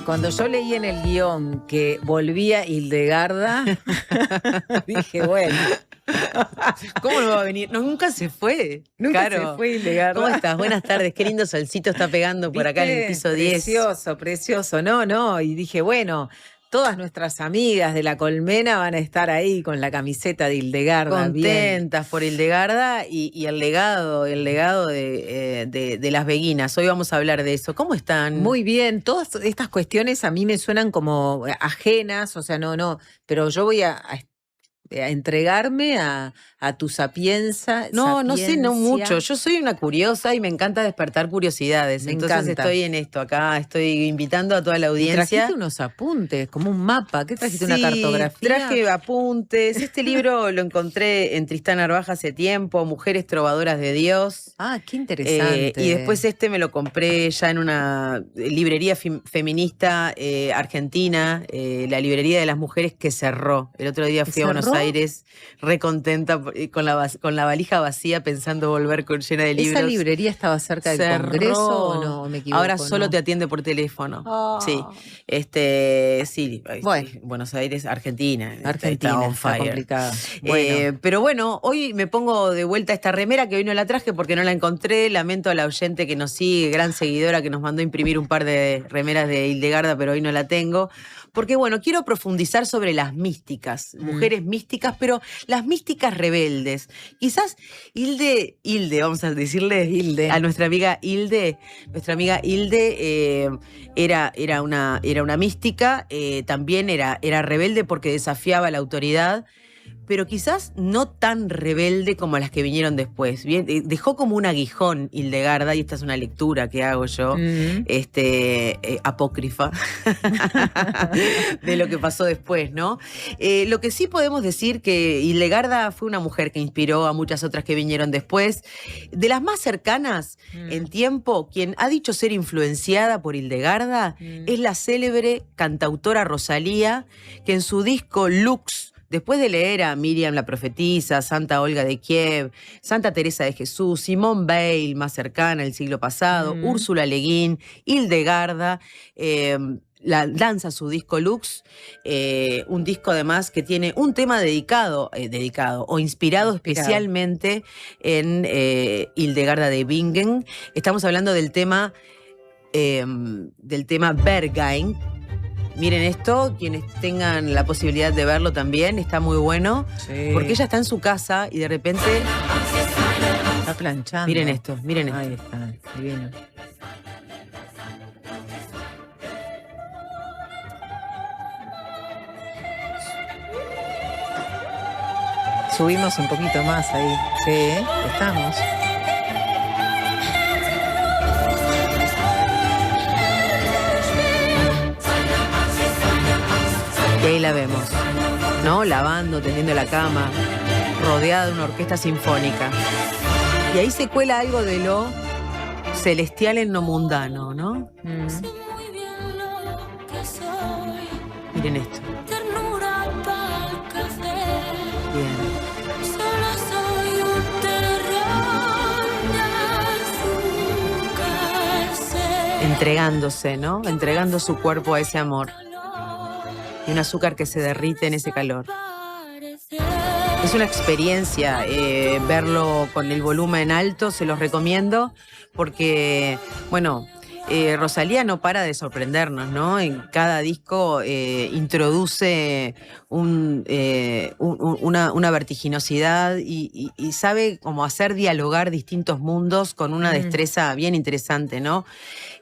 Cuando yo leí en el guión que volvía Hildegarda, dije, bueno. ¿Cómo no va a venir? No, nunca se fue. Nunca Caro. se fue Hildegarda. ¿Cómo estás? Buenas tardes. Qué lindo solcito está pegando por acá en el piso 10. Precioso, precioso. No. Y dije, bueno, todas nuestras amigas de La Colmena van a estar ahí con la camiseta de Hildegarda. Contentas por Hildegarda y el legado de las veguinas. Hoy vamos a hablar de eso. ¿Cómo están? Muy bien. Todas estas cuestiones a mí me suenan como ajenas, o sea, no. Pero yo voy a entregarme a tu sapiencia. No sé, no mucho. Yo soy una curiosa y me encanta despertar curiosidades. Entonces estoy en esto acá, estoy invitando a toda la audiencia. Y trajiste unos apuntes, como un mapa. ¿Qué trajiste? Sí, ¿una cartografía? Traje apuntes. Este libro lo encontré en Tristán Narvaja hace tiempo, Mujeres Trovadoras de Dios. Ah, qué interesante. Y después me lo compré ya en una librería feminista argentina, la librería de las mujeres que cerró. El otro día fui a Buenos Aires recontenta con la valija vacía pensando volver llena de libros. ¿Esa librería estaba cerca del Congreso o no? ¿Me equivoco? Ahora solo te atiende por teléfono. Oh. Sí. Sí. Bueno. Buenos Aires, Argentina. Argentina, está complicada. Bueno. Pero bueno, hoy me pongo de vuelta esta remera que hoy no la traje porque no la encontré. Lamento a la oyente que nos sigue, gran seguidora que nos mandó a imprimir un par de remeras de Hildegarda, pero hoy no la tengo. Porque bueno, quiero profundizar sobre las místicas, mujeres místicas, pero las místicas rebeldes. Quizás Hilde, vamos a decirle Hilde a nuestra amiga Hilde. Nuestra amiga Hilde era una mística, también era rebelde porque desafiaba la autoridad, pero quizás no tan rebelde como las que vinieron después. Bien, dejó como un aguijón Hildegarda, y esta es una lectura que hago yo, apócrifa, de lo que pasó después, ¿no? Lo que sí podemos decir que Hildegarda fue una mujer que inspiró a muchas otras que vinieron después. De las más cercanas en tiempo, quien ha dicho ser influenciada por Hildegarda es la célebre cantautora Rosalía, que en su disco Lux, después de leer a Miriam la profetisa, Santa Olga de Kiev, Santa Teresa de Jesús, Simone Weil, más cercana el siglo pasado, Úrsula Le Guin, Hildegarda, lanza su disco Lux, un disco además que tiene un tema dedicado o inspirado especialmente en Hildegarda de Bingen. Estamos hablando del tema Berghain. Miren esto, quienes tengan la posibilidad de verlo también, está muy bueno, porque ella está en su casa y de repente está planchando. Miren esto. Ahí está, divino. Subimos un poquito más ahí. Sí, estamos. Y ahí la vemos, ¿no? Lavando, tendiendo la cama, rodeada de una orquesta sinfónica. Y ahí se cuela algo de lo celestial en lo mundano, ¿no? Miren esto. Bien. Entregándose, ¿no? Entregando su cuerpo a ese amor. Y un azúcar que se derrite en ese calor. Es una experiencia verlo con el volumen alto, se los recomiendo, porque, bueno, Rosalía no para de sorprendernos, ¿no? En cada disco introduce una vertiginosidad y sabe cómo hacer dialogar distintos mundos con una destreza bien interesante, ¿no?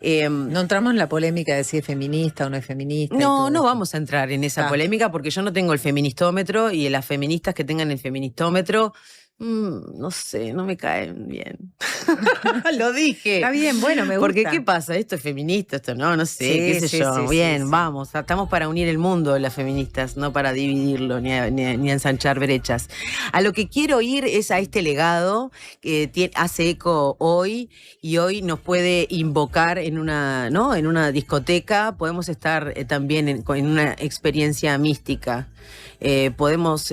No entramos en la polémica de si es feminista o no es feminista. No vamos a entrar en esa polémica porque yo no tengo el feministómetro y las feministas que tengan el feministómetro, no sé, no me caen bien. Lo dije. Está bien, bueno, me gusta. Porque ¿qué pasa? Esto es feminista, esto no sé, qué sé yo. Bien, vamos, estamos para unir el mundo las feministas, no para dividirlo ni a ensanchar brechas. A lo que quiero ir es a este legado que hace eco hoy y hoy nos puede invocar en una discoteca, podemos estar también en una experiencia mística. Podemos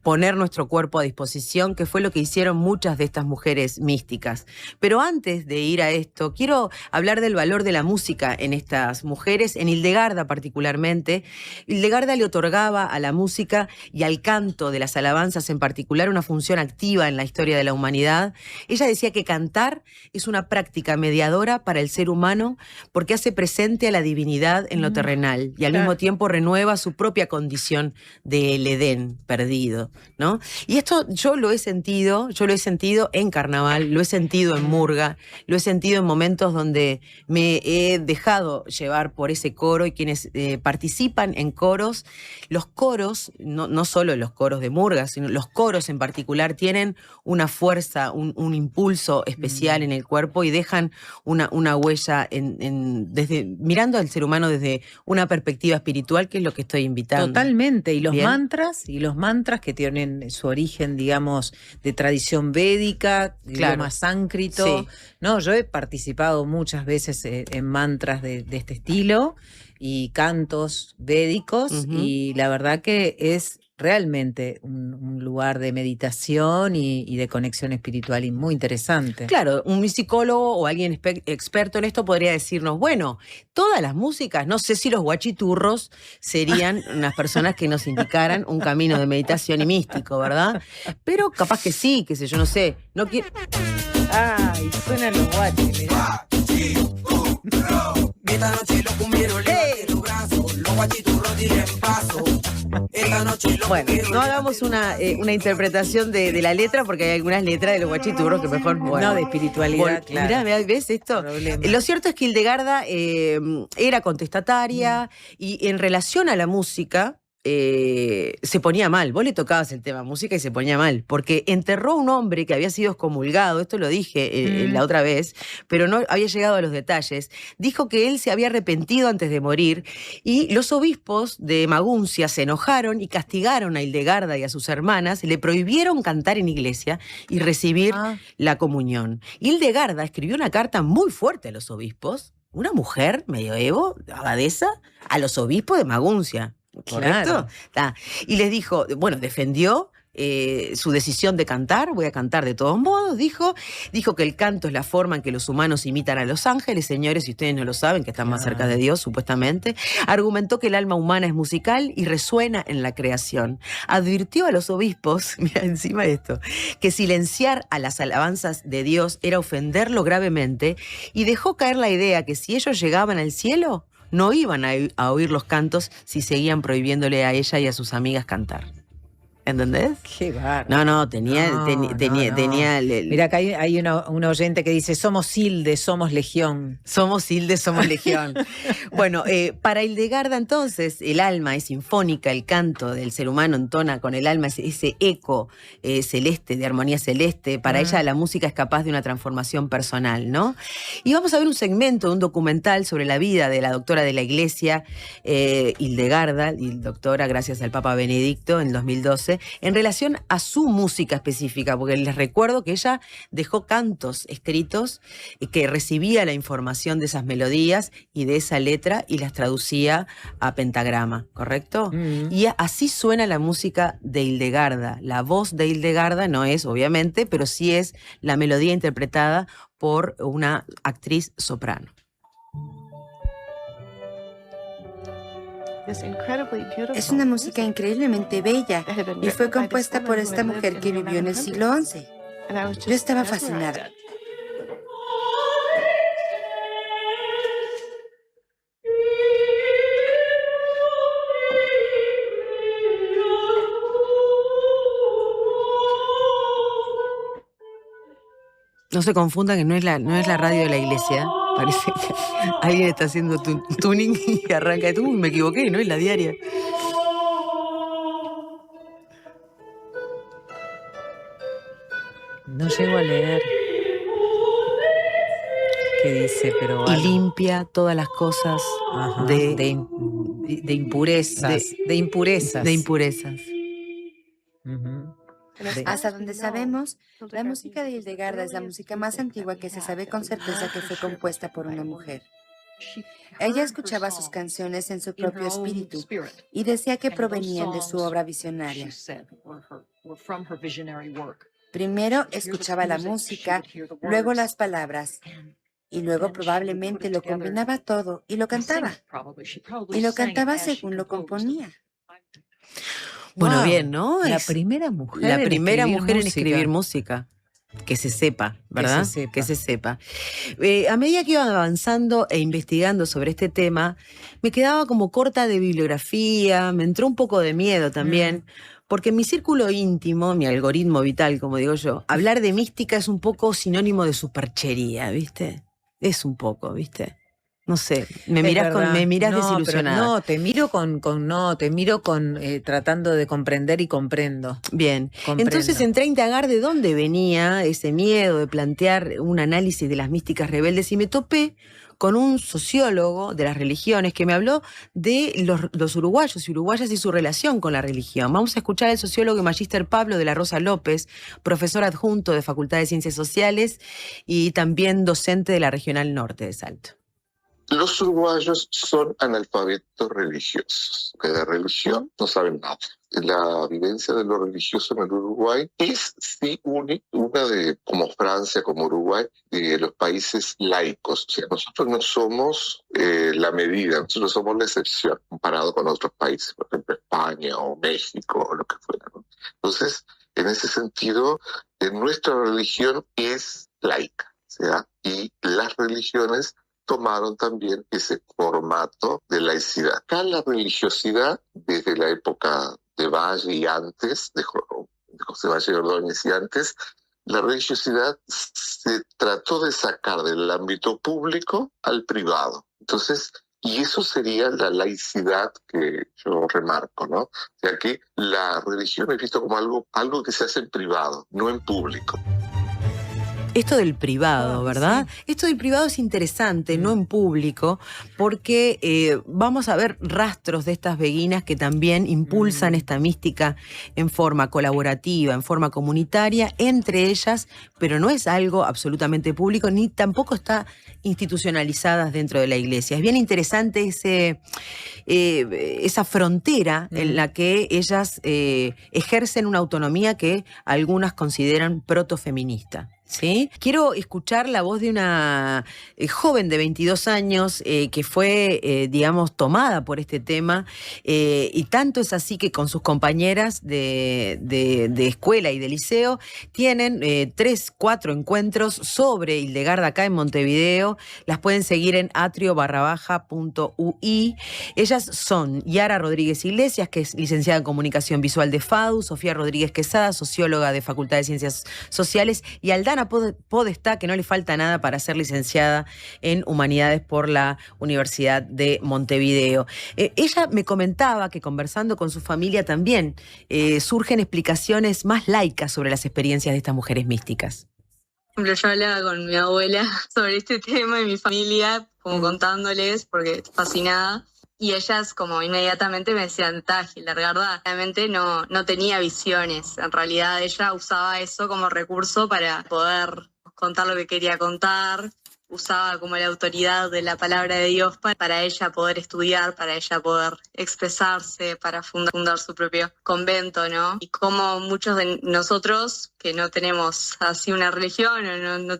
poner nuestro cuerpo a disposición, que fue lo que hicieron muchas de estas mujeres místicas. Pero antes de ir a esto, quiero hablar del valor de la música en estas mujeres, en Hildegarda particularmente. Hildegarda le otorgaba a la música y al canto de las alabanzas en particular una función activa en la historia de la humanidad. Ella decía que cantar es una práctica mediadora para el ser humano porque hace presente a la divinidad en lo terrenal y al mismo tiempo renueva su propia condición del Edén perdido, ¿no? Y esto yo lo he sentido en carnaval, lo he sentido en murga, lo he sentido en momentos donde me he dejado llevar por ese coro y quienes participan en coros. Los coros, no solo los coros de murga, sino los coros en particular tienen una fuerza, un impulso especial en el cuerpo y dejan una huella desde mirando al ser humano desde una perspectiva espiritual, que es lo que estoy invitando. Totalmente, y los Bien. mantras que tienen su origen, digamos, de tradición védica, idioma sánscrito. Sí. No, yo he participado muchas veces en mantras de este estilo y cantos védicos, y la verdad que es realmente un lugar de meditación y de conexión espiritual y muy interesante. Claro, un psicólogo o alguien experto en esto podría decirnos, bueno, todas las músicas, no sé si los guachiturros serían unas personas que nos indicaran un camino de meditación y místico, ¿verdad? Pero capaz que sí, qué sé yo, no sé. No quiero... Ay, suenan los guachis, mirá. Esta noche los cumbieros levanten los brazos, los guachiturros tiren paso. Esta noche los Bueno, cumbieros no hagamos una interpretación de la letra, porque hay algunas letras de los guachiturros que mejor... Bueno, No, de espiritualidad, claro. Mirá, ¿ves esto? Problema. Lo cierto es que Hildegarda era contestataria y en relación a la música... se ponía mal. Vos le tocabas el tema música y se ponía mal, porque enterró a un hombre que había sido excomulgado, esto lo dije la otra vez, pero no había llegado a los detalles. Dijo que él se había arrepentido antes de morir y los obispos de Maguncia se enojaron y castigaron a Hildegarda y a sus hermanas, le prohibieron cantar en iglesia y recibir la comunión. Hildegarda escribió una carta muy fuerte a los obispos, una mujer medioevo, abadesa, a los obispos de Maguncia. ¿Correcto? Claro. Y les dijo, bueno, defendió su decisión de cantar, voy a cantar de todos modos, dijo que el canto es la forma en que los humanos imitan a los ángeles, señores, si ustedes no lo saben, que están más cerca de Dios, supuestamente. Argumentó que el alma humana es musical y resuena en la creación. Advirtió a los obispos, mira encima esto, que silenciar a las alabanzas de Dios era ofenderlo gravemente y dejó caer la idea que si ellos llegaban al cielo, no iban a oír los cantos si seguían prohibiéndole a ella y a sus amigas cantar. ¿Entendés? Qué bárbaro. No, tenía... Mira, acá hay una oyente que dice, somos Hilde, somos Legión. Somos Hilde, somos Legión. Bueno, para Hildegarda entonces, el alma es sinfónica, el canto del ser humano entona con el alma ese eco celeste, de armonía celeste. Para ella la música es capaz de una transformación personal, ¿no? Y vamos a ver un segmento, un documental sobre la vida de la doctora de la Iglesia, Hildegarda, y doctora gracias al Papa Benedicto en 2012, en relación a su música específica, porque les recuerdo que ella dejó cantos escritos que recibía la información de esas melodías y de esa letra y las traducía a pentagrama, ¿correcto? Y así suena la música de Hildegarda. La voz de Hildegarda no es, obviamente, pero sí es la melodía interpretada por una actriz soprano. Es una música increíblemente bella y fue compuesta por esta mujer que vivió en el siglo XI. Yo estaba fascinada. No se confundan que no es la radio de la iglesia. Parece que alguien está haciendo tuning y arranca de me equivoqué, no es la diaria. No llego a leer qué dice, pero... Y limpia todas las cosas de impurezas. De impurezas. De impurezas. Hasta donde sabemos, la música de Hildegarda es la música más antigua que se sabe con certeza que fue compuesta por una mujer. Ella escuchaba sus canciones en su propio espíritu y decía que provenían de su obra visionaria. Primero escuchaba la música, luego las palabras, y luego probablemente lo combinaba todo y lo cantaba. Y lo cantaba según lo componía. Bueno, Wow, bien, ¿no? La Es primera mujer la en primera escribir mujer en música. escribir música. Que se sepa, ¿verdad? Que se sepa. Que se sepa. A medida que iba avanzando e investigando sobre este tema, me quedaba como corta de bibliografía, me entró un poco de miedo también, porque en mi círculo íntimo, mi algoritmo vital, como digo yo, hablar de mística es un poco sinónimo de superchería, ¿viste? Es un poco, ¿viste? No sé, me Es miras verdad. Pero desilusionada. no, te miro tratando de comprender y comprendo. Bien, Comprendo. entonces entré a indagar de dónde venía ese miedo de plantear un análisis de las místicas rebeldes y me topé con un sociólogo de las religiones que me habló de los uruguayos y uruguayas y su relación con la religión. Vamos a escuchar al sociólogo y magíster Pablo de la Rosa López, profesor adjunto de Facultad de Ciencias Sociales y también docente de la Regional Norte de Salto. Los uruguayos son analfabetos religiosos, que de religión no saben nada. La vivencia de lo religioso en el Uruguay es, sí, una de, como Francia, como Uruguay, de los países laicos. O sea, nosotros no somos la medida, nosotros somos la excepción comparado con otros países, por ejemplo España o México o lo que fuera, ¿no? Entonces, en ese sentido, nuestra religión es laica, ¿sí? Y las religiones tomaron también ese formato de laicidad. Acá la religiosidad, desde la época de Valle y antes, de José Valle Ordóñez y antes, la religiosidad se trató de sacar del ámbito público al privado. Entonces, y eso sería la laicidad que yo remarco, ¿no? O sea que la religión es visto como algo que se hace en privado, no en público. Esto del privado, ¿verdad? Sí. Esto del privado es interesante, no en público, porque vamos a ver rastros de estas beguinas que también impulsan esta mística en forma colaborativa, en forma comunitaria, entre ellas, pero no es algo absolutamente público, ni tampoco está institucionalizadas dentro de la iglesia. Es bien interesante esa frontera en la que ellas ejercen una autonomía que algunas consideran protofeminista. ¿Sí? Quiero escuchar la voz de una joven de 22 años que fue, digamos, tomada por este tema y tanto es así que con sus compañeras de escuela y de liceo tienen 3-4 encuentros sobre Hildegarda acá en Montevideo. Las pueden seguir en atrio_.ui. Ellas son Yara Rodríguez Iglesias, que es licenciada en Comunicación Visual de FADU, Sofía Rodríguez Quesada, socióloga de Facultad de Ciencias Sociales, y Aldana Podestá, que no le falta nada para ser licenciada en Humanidades por la Universidad de Montevideo. Ella me comentaba que conversando con su familia también surgen explicaciones más laicas sobre las experiencias de estas mujeres místicas. Por ejemplo, yo hablaba con mi abuela sobre este tema y mi familia, como contándoles, porque fascinada. Y ellas como inmediatamente me decían, Hildegarda realmente no tenía visiones. En realidad ella usaba eso como recurso para poder contar lo que quería contar. Usaba como la autoridad de la palabra de Dios para ella poder estudiar, para ella poder expresarse, para fundar su propio convento, ¿no? Y como muchos de nosotros que no tenemos así una religión, o no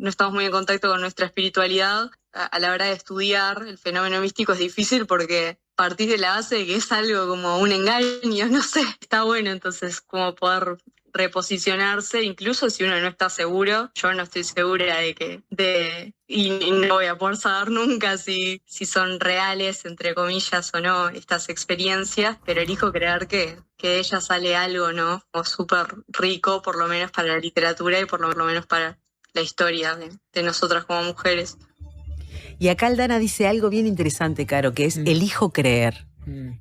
estamos muy en contacto con nuestra espiritualidad, a la hora de estudiar el fenómeno místico es difícil porque partís de la base de que es algo como un engaño, no sé, está bueno entonces como poder reposicionarse, incluso si uno no está seguro. Yo no estoy segura y no voy a poder saber nunca si son reales, entre comillas, o no, estas experiencias, pero elijo creer que de ella sale algo, ¿no? Como súper rico, por lo menos para la literatura y por lo menos para la historia de nosotras como mujeres. Y acá Aldana dice algo bien interesante, Caro, que es elijo creer.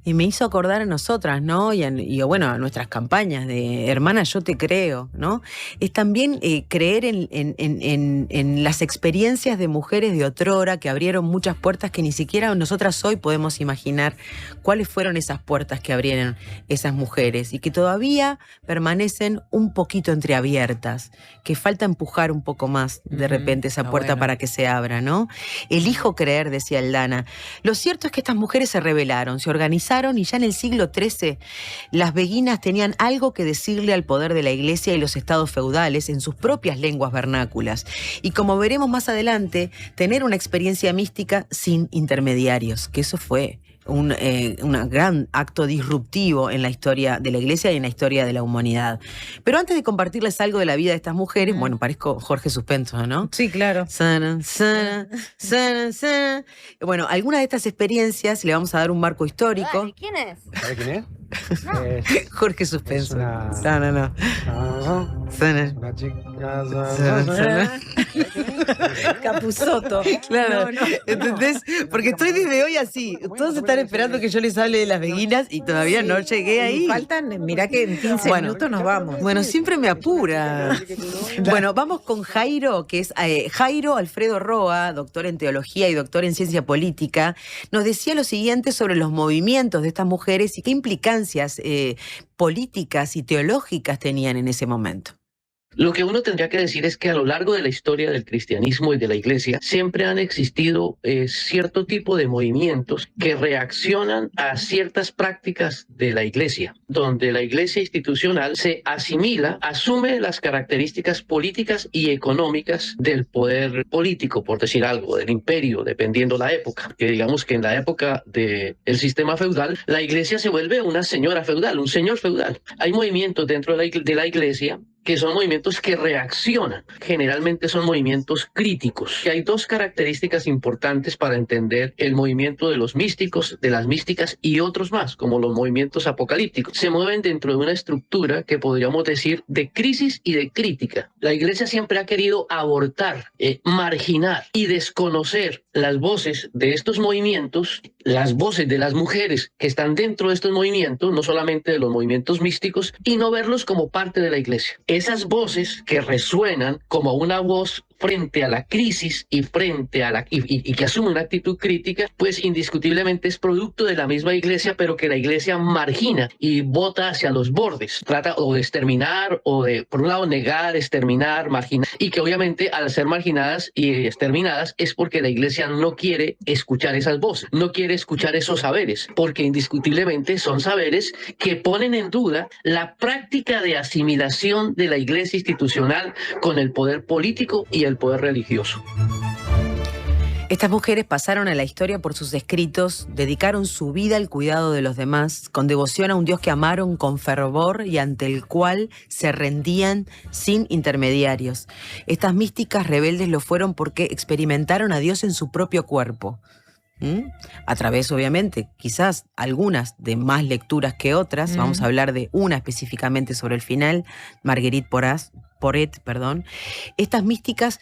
Y me hizo acordar a nosotras, ¿no? Y bueno, a nuestras campañas de hermana, yo te creo, ¿no? Es también creer en las experiencias de mujeres de otrora que abrieron muchas puertas que ni siquiera nosotras hoy podemos imaginar cuáles fueron esas puertas que abrieron esas mujeres y que todavía permanecen un poquito entreabiertas, que falta empujar un poco más de repente esa puerta para que se abra, ¿no? Elijo creer, decía Aldana. Lo cierto es que estas mujeres se rebelaron, se organizaron y ya en el siglo XIII las beguinas tenían algo que decirle al poder de la iglesia y los estados feudales en sus propias lenguas vernáculas. Y como veremos más adelante, tener una experiencia mística sin intermediarios, que eso fue un gran acto disruptivo en la historia de la iglesia y en la historia de la humanidad. Pero antes de compartirles algo de la vida de estas mujeres, bueno, parezco Jorge Suspenso, ¿no? Sí, claro. Sana, sana, sana, sana. Bueno, algunas de estas experiencias le vamos a dar un marco histórico. Dale, ¿quién es? ¿Sabe quién es? No. Jorge Suspenso. Es una- No. Sana. Una chica. Capusotto. Claro, No, no. ¿entendés? Porque estoy desde hoy así. Todos están esperando que yo les hable de las beguinas y todavía no llegué ahí. Faltan, mirá que en 15 minutos nos vamos. Bueno, siempre me apura. Bueno, vamos con Jairo, que es Jairo Alfredo Roa, doctor en teología y doctor en ciencia política. Nos decía lo siguiente sobre los movimientos de estas mujeres y qué implicancias políticas y teológicas tenían en ese momento. Lo que uno tendría que decir es que a lo largo de la historia del cristianismo y de la iglesia siempre han existido cierto tipo de movimientos que reaccionan a ciertas prácticas de la iglesia, donde la iglesia institucional se asimila, asume las características políticas y económicas del poder político, por decir algo, del imperio, dependiendo la época. Que digamos que en la época del sistema feudal, la iglesia se vuelve una señora feudal, un señor feudal. Hay movimientos dentro de la iglesia que son movimientos que reaccionan. Generalmente son movimientos críticos. Y hay dos características importantes para entender el movimiento de los místicos, de las místicas y otros más, como los movimientos apocalípticos. Se mueven dentro de una estructura que podríamos decir de crisis y de crítica. La iglesia siempre ha querido abortar, marginar y desconocer las voces de estos movimientos, las voces de las mujeres que están dentro de estos movimientos, no solamente de los movimientos místicos, y no verlos como parte de la iglesia. Esas voces que resuenan como una voz frente a la crisis y frente a y que asume una actitud crítica, pues indiscutiblemente es producto de la misma iglesia, pero que la iglesia margina y bota hacia los bordes. Trata o de exterminar o de, por un lado, negar, exterminar, marginar, y que obviamente al ser marginadas y exterminadas es porque la iglesia no quiere escuchar esas voces, no quiere escuchar esos saberes, porque indiscutiblemente son saberes que ponen en duda la práctica de asimilación de la iglesia institucional con el poder político y el poder religioso. Estas mujeres pasaron a la historia por sus escritos, dedicaron su vida al cuidado de los demás, con devoción a un Dios que amaron con fervor y ante el cual se rendían sin intermediarios. Estas místicas rebeldes lo fueron porque experimentaron a Dios en su propio cuerpo. A través, obviamente, quizás algunas de más lecturas que otras. Vamos a hablar de una específicamente sobre el final, Marguerite Porete, estas místicas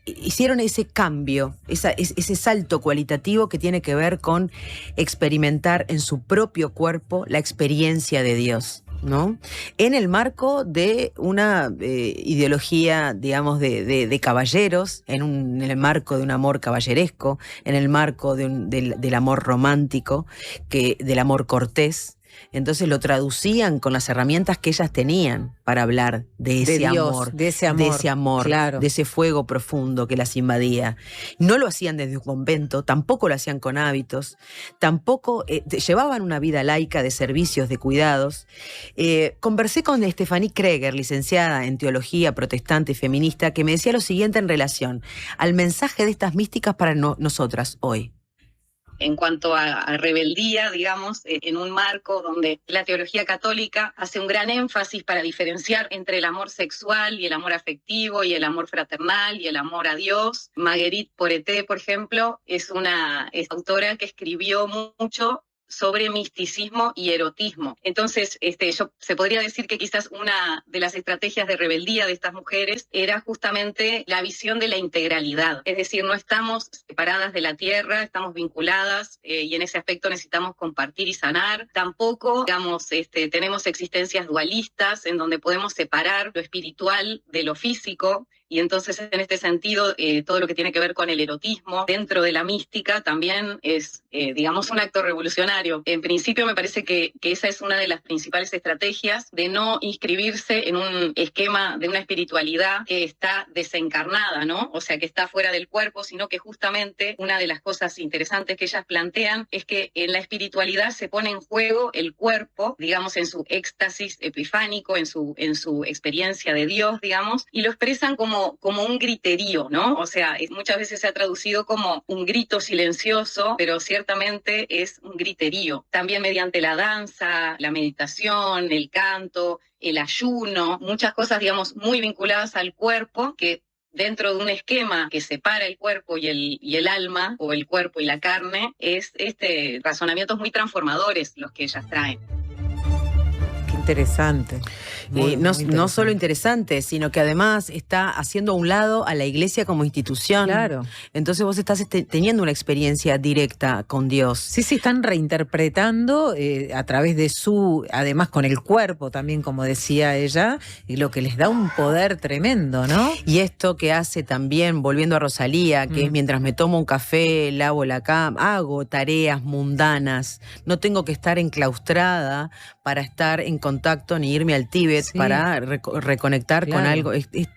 hicieron ese cambio, ese salto cualitativo que tiene que ver con experimentar en su propio cuerpo la experiencia de Dios, ¿no? En el marco de una ideología, digamos, de caballeros, en el marco de un amor caballeresco, en el marco del amor romántico, del amor cortés. Entonces lo traducían con las herramientas que ellas tenían para hablar de ese Dios, amor, de ese amor, claro. de ese fuego profundo que las invadía. No lo hacían desde un convento, tampoco lo hacían con hábitos, tampoco llevaban una vida laica de servicios, de cuidados. Conversé con Stephanie Kreger, licenciada en teología protestante y feminista, que me decía lo siguiente en relación al mensaje de estas místicas para nosotras hoy. En cuanto a rebeldía, digamos, en un marco donde la teología católica hace un gran énfasis para diferenciar entre el amor sexual y el amor afectivo y el amor fraternal y el amor a Dios. Marguerite Porete, por ejemplo, es autora que escribió mucho sobre misticismo y erotismo. Entonces, se podría decir que quizás una de las estrategias de rebeldía de estas mujeres era justamente la visión de la integralidad. Es decir, no estamos separadas de la tierra, estamos vinculadas y en ese aspecto necesitamos compartir y sanar. Tampoco, digamos, tenemos existencias dualistas en donde podemos separar lo espiritual de lo físico y entonces en este sentido todo lo que tiene que ver con el erotismo dentro de la mística también es, digamos, un acto revolucionario. En principio me parece que esa es una de las principales estrategias de no inscribirse en un esquema de una espiritualidad que está desencarnada, ¿no? O sea, que está fuera del cuerpo, sino que justamente una de las cosas interesantes que ellas plantean es que en la espiritualidad se pone en juego el cuerpo, digamos, en su éxtasis epifánico, en su experiencia de Dios, digamos, y lo expresan como un griterío, ¿no? O sea, muchas veces se ha traducido como un grito silencioso, pero ciertamente es un griterío. También mediante la danza, la meditación, el canto, el ayuno, muchas cosas, digamos, muy vinculadas al cuerpo que dentro de un esquema que separa el cuerpo y el alma, o el cuerpo y la carne, es razonamientos muy transformadores los que ellas traen. Interesante. Muy No interesante. solo interesante, sino que además está haciendo a un lado a la iglesia como institución. Claro. Entonces vos estás teniendo una experiencia directa con Dios. Sí, están reinterpretando a través de además con el cuerpo también, como decía ella, y lo que les da un poder tremendo, ¿no? Y esto que hace también, volviendo a Rosalía, que es mientras me tomo un café, lavo la cama, hago tareas mundanas, no tengo que estar enclaustrada para estar en contacto ni irme al Tíbet para reconectar con algo.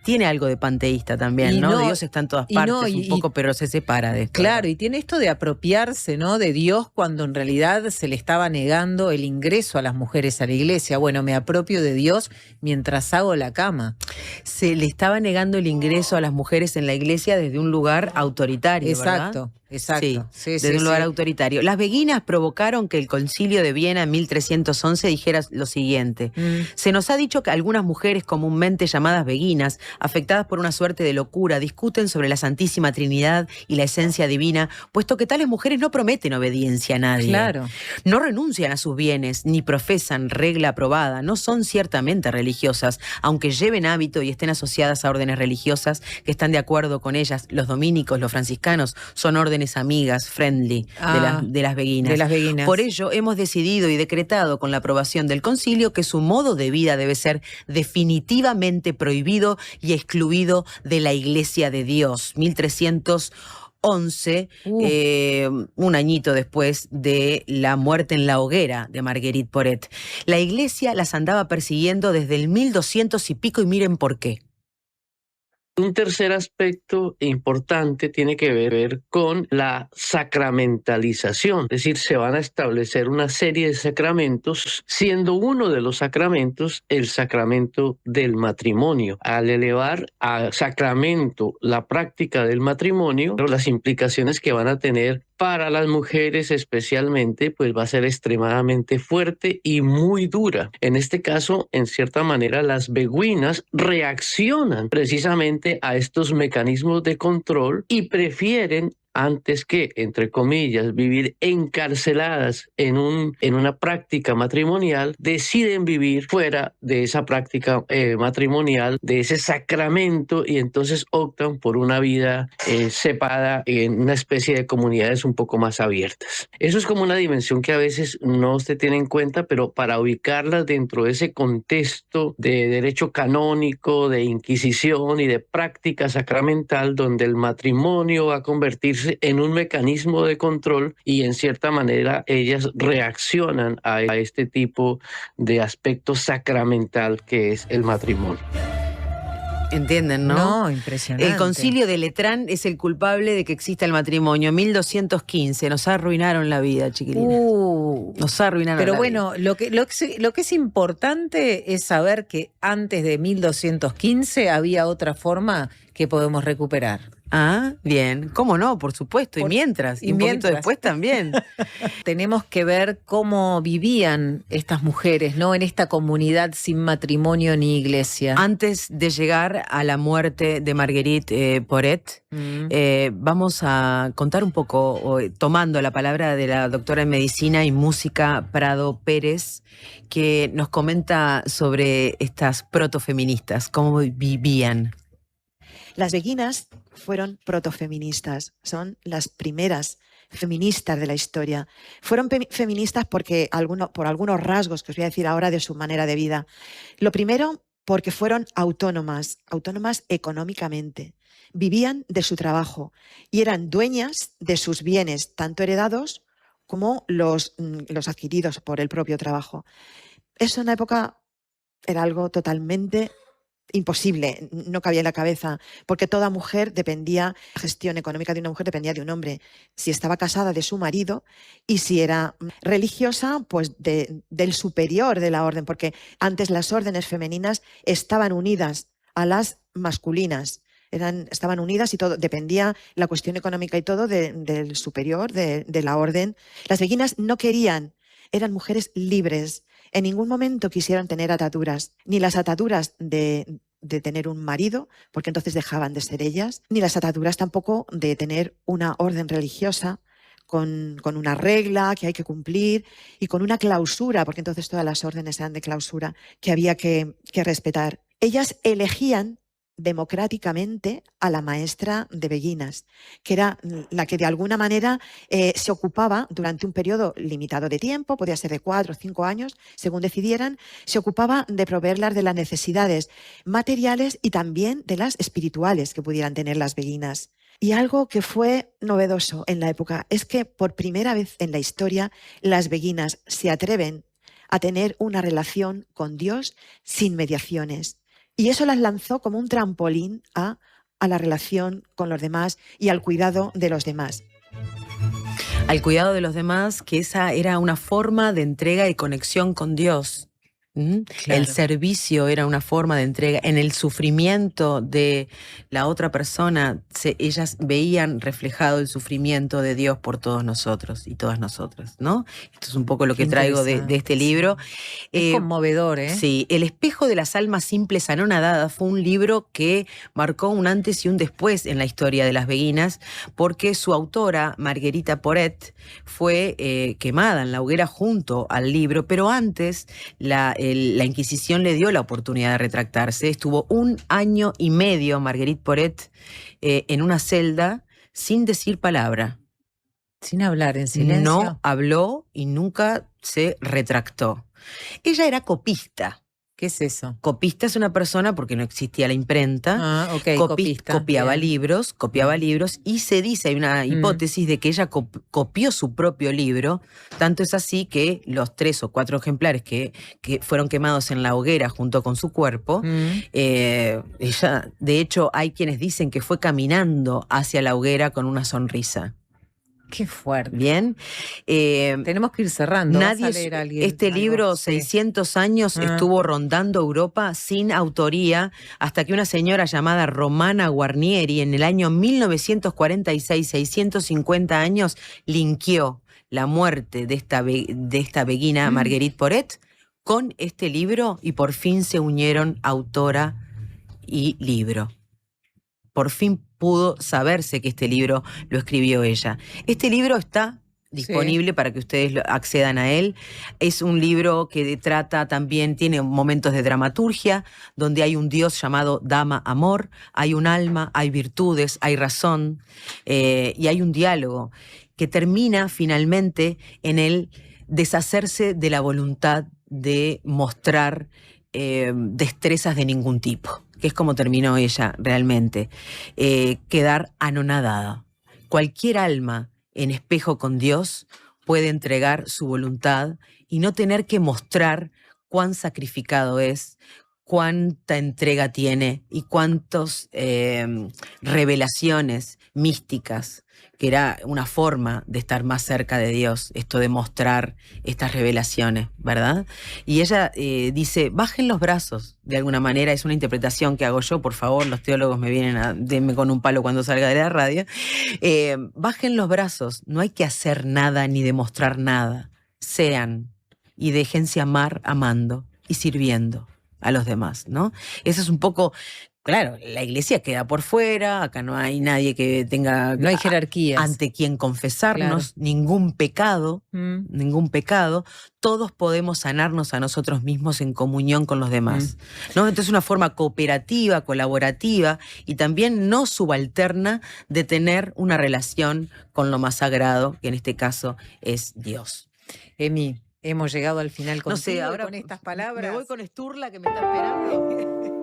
Tiene algo de panteísta también, ¿no? Dios está en todas partes un poco, pero se separa de esto. Claro, y tiene esto de apropiarse, ¿no? De Dios cuando en realidad se le estaba negando el ingreso a las mujeres a la iglesia. Bueno, me apropio de Dios mientras hago la cama. Se le estaba negando el ingreso a las mujeres en la iglesia desde un lugar autoritario, Exacto. ¿verdad? Exacto. Sí, desde un lugar autoritario. Las beguinas provocaron que el Concilio de Viena en 1311 dijera lo siguiente. Se nos ha dicho que algunas mujeres comúnmente llamadas beguinas, afectadas por una suerte de locura, discuten sobre la Santísima Trinidad y la esencia divina, puesto que tales mujeres no prometen obediencia a nadie. Claro. No renuncian a sus bienes, ni profesan regla aprobada, no son ciertamente religiosas, aunque lleven hábito y estén asociadas a órdenes religiosas que están de acuerdo con ellas. Los dominicos, los franciscanos, son órdenes amigas, friendly, de las beguinas. De las beguinas. Por ello, hemos decidido y decretado con la aprobación del concilio que su modo de vida debe ser definitivamente prohibido y excluido de la Iglesia de Dios. 1311, un añito después de la muerte en la hoguera de Marguerite Porete. La Iglesia las andaba persiguiendo desde el 1200 y pico, y miren por qué. Un tercer aspecto importante tiene que ver con la sacramentalización, es decir, se van a establecer una serie de sacramentos, siendo uno de los sacramentos el sacramento del matrimonio. Al elevar a sacramento la práctica del matrimonio, las implicaciones que van a tener para las mujeres especialmente, pues va a ser extremadamente fuerte y muy dura. En este caso, en cierta manera, las beguinas reaccionan precisamente a estos mecanismos de control y prefieren, antes que, entre comillas, vivir encarceladas en una práctica matrimonial, deciden vivir fuera de esa práctica matrimonial, de ese sacramento, y entonces optan por una vida separada en una especie de comunidades un poco más abiertas. Eso es como una dimensión que a veces no se tiene en cuenta, pero para ubicarlas dentro de ese contexto de derecho canónico, de inquisición y de práctica sacramental, donde el matrimonio va a convertirse en un mecanismo de control, y en cierta manera ellas reaccionan a este tipo de aspecto sacramental que es el matrimonio. ¿Entienden, no? No, impresionante. El concilio de Letrán es el culpable de que exista el matrimonio. 1215, nos arruinaron la vida, chiquilina. Nos arruinaron Pero la bueno, vida. lo que es importante es saber que antes de 1215 había otra forma que podemos recuperar. Ah, bien. ¿Cómo no? Por supuesto. Y mientras. Y un poquito después también. Tenemos que ver cómo vivían estas mujeres, ¿no? En esta comunidad sin matrimonio ni iglesia. Antes de llegar a la muerte de Marguerite Porete, vamos a contar un poco, tomando la palabra de la doctora en Medicina y Música Prado Pérez, que nos comenta sobre estas protofeministas, cómo vivían. Las beguinas fueron protofeministas, son las primeras feministas de la historia. Fueron feministas por algunos rasgos que os voy a decir ahora de su manera de vida. Lo primero porque fueron autónomas económicamente, vivían de su trabajo y eran dueñas de sus bienes, tanto heredados como los adquiridos por el propio trabajo. Eso en la época era algo totalmente imposible, no cabía en la cabeza, porque toda mujer dependía, la gestión económica de una mujer dependía de un hombre. Si estaba casada, de su marido, y si era religiosa, pues del superior de la orden, porque antes las órdenes femeninas estaban unidas a las masculinas. Estaban unidas y todo, dependía la cuestión económica y todo del superior, de la orden. Las beguinas no querían, eran mujeres libres. En ningún momento quisieron tener ataduras, ni las ataduras de tener un marido, porque entonces dejaban de ser ellas, ni las ataduras tampoco de tener una orden religiosa con una regla que hay que cumplir y con una clausura, porque entonces todas las órdenes eran de clausura que había que respetar. Ellas elegían democráticamente a la maestra de beguinas, que era la que de alguna manera se ocupaba durante un periodo limitado de tiempo, podía ser de 4 o 5 años, según decidieran, se ocupaba de proveerlas de las necesidades materiales y también de las espirituales que pudieran tener las beguinas. Y algo que fue novedoso en la época es que por primera vez en la historia las beguinas se atreven a tener una relación con Dios sin mediaciones. Y eso las lanzó como un trampolín a la relación con los demás y al cuidado de los demás. Al cuidado de los demás, que esa era una forma de entrega y conexión con Dios. Claro. El servicio era una forma de entrega. En el sufrimiento de la otra persona, ellas veían reflejado el sufrimiento de Dios por todos nosotros y todas nosotras, ¿no? Esto es un poco lo que traigo de este libro. Es conmovedor, ¿eh? Sí, El espejo de las almas simples anonadadas fue un libro que marcó un antes y un después en la historia de las beguinas, porque su autora, Marguerite Porete, fue quemada en la hoguera junto al libro, pero antes la Inquisición le dio la oportunidad de retractarse. Estuvo 1 año y medio Marguerite Porete en una celda sin decir palabra. Sin hablar, en silencio. No habló y nunca se retractó. Ella era copista. ¿Qué es eso? Copista es una persona, porque no existía la imprenta, copista. copiaba libros y se dice, hay una hipótesis de que ella copió su propio libro, tanto es así que los 3 o 4 ejemplares que fueron quemados en la hoguera junto con su cuerpo, ella, de hecho, hay quienes dicen que fue caminando hacia la hoguera con una sonrisa. Qué fuerte. Bien. Tenemos que ir cerrando. Este libro, 600 años, estuvo rondando Europa sin autoría, hasta que una señora llamada Romana Guarnieri, en el año 1946, 650 años, linkeó la muerte de esta beguina, Marguerite Porete, con este libro, y por fin se unieron autora y libro. Por fin pudo saberse que este libro lo escribió ella. Este libro está disponible para que ustedes accedan a él. Es un libro que trata también, tiene momentos de dramaturgia, donde hay un Dios llamado Dama Amor, hay un alma, hay virtudes, hay razón, y hay un diálogo que termina finalmente en el deshacerse de la voluntad de mostrar destrezas de ningún tipo, que es como terminó ella realmente. Quedar anonadada. Cualquier alma en espejo con Dios puede entregar su voluntad y no tener que mostrar cuán sacrificado es, cuánta entrega tiene y cuántas revelaciones místicas, que era una forma de estar más cerca de Dios, esto de mostrar estas revelaciones, ¿verdad? Y ella dice, bajen los brazos, de alguna manera, es una interpretación que hago yo, por favor, los teólogos me vienen a denme con un palo cuando salga de la radio, bajen los brazos, no hay que hacer nada ni demostrar nada, sean y déjense amar amando y sirviendo a los demás, ¿no? Eso es un poco... Claro, la iglesia queda por fuera, acá no hay nadie que tenga... No hay jerarquías. Ante quien confesarnos, ningún pecado, todos podemos sanarnos a nosotros mismos en comunión con los demás, ¿no? Entonces una forma cooperativa, colaborativa y también no subalterna de tener una relación con lo más sagrado, que en este caso es Dios. Emi, hemos llegado al final No sé, contigo, ahora con estas palabras. me voy con Sturla que me está esperando.